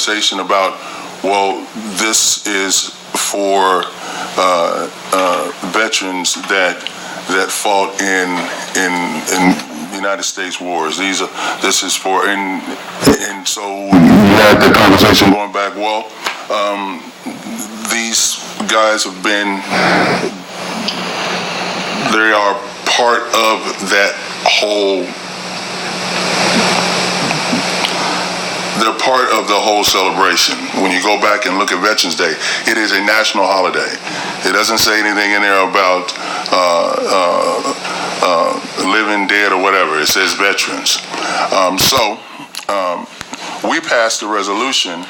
conversation about, well, this is for veterans that fought in United States wars. This is for, and so we had the conversation going back. Well, these guys have been, they are part of that whole. They're part of the whole celebration. When you go back and look at Veterans Day, it is a national holiday. It doesn't say anything in there about living, dead, or whatever. It says veterans. We passed a resolution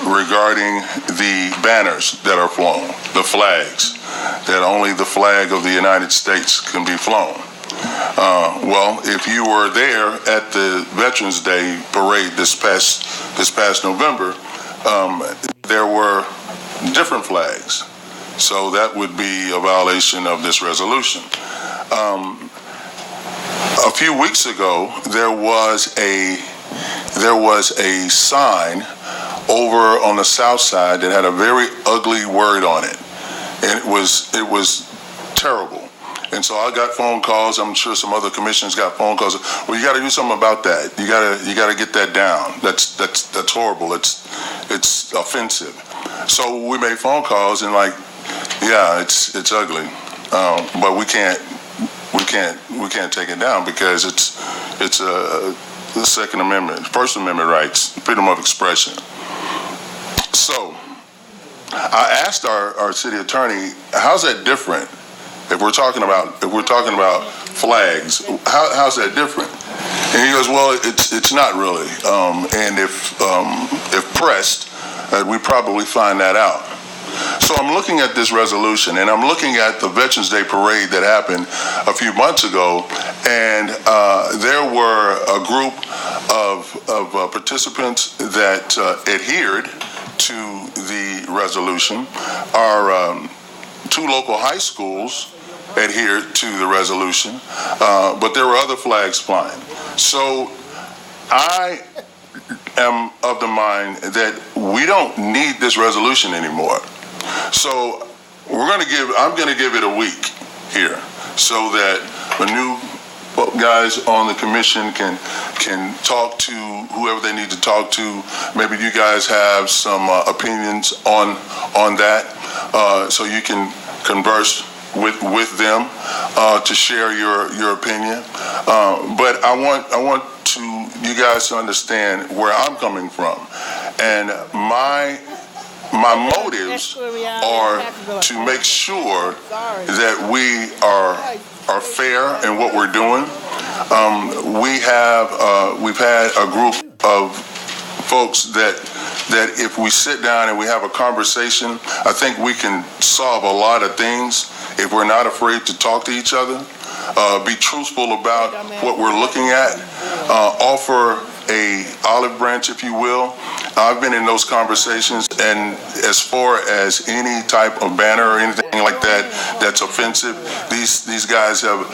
regarding the banners that are flown, the flags, that only the flag of the United States can be flown. Well, if you were there at the Veterans Day parade this past November, there were different flags. So that would be a violation of this resolution. A few weeks ago, there was a sign over on the south side that had a very ugly word on it, and it was terrible. And so I got phone calls. I'm sure some other commissioners got phone calls. Well, you got to do something about that. You got to get that down. That's horrible. It's offensive. So we made phone calls and yeah, it's ugly, but we can't take it down because it's the Second Amendment, First Amendment rights, freedom of expression. So I asked our city attorney, how's that different? If we're talking about flags, how's that different? And he goes, well, it's not really. And if pressed, we probably find that out. So I'm looking at this resolution, and I'm looking at the Veterans Day parade that happened a few months ago, and there were a group of participants that adhered to the resolution. Our two local high schools adhered to the resolution, but there were other flags flying. So I am of the mind that we don't need this resolution anymore. So I'm going to give it a week here so that the new guys on the commission can talk to whoever they need to talk to. Maybe you guys have some opinions on that, so you can converse with them to share your opinion. But I want you guys to understand where I'm coming from, and my motives are to make sure that we are fair in what we're doing. We've had a group of folks that if we sit down and we have a conversation, I think we can solve a lot of things if we're not afraid to talk to each other, be truthful about what we're looking at, offer a olive branch, if you will. I've been in those conversations, and as far as any type of banner or anything like that that's offensive, these guys have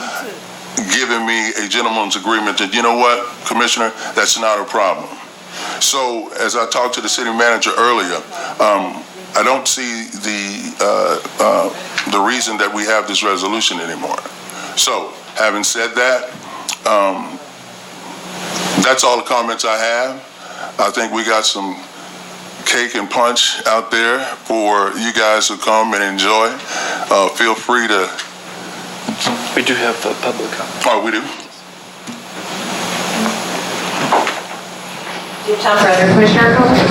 given me a gentleman's agreement that, you know what, Commissioner, that's not a problem. So as I talked to the city manager earlier, I don't see the reason that we have this resolution anymore. So having said that, that's all the comments I have. I think we got some cake and punch out there for you guys to come and enjoy. Feel free to. We do have the public comment. Oh, we do? Do you have time for other commissioner comments?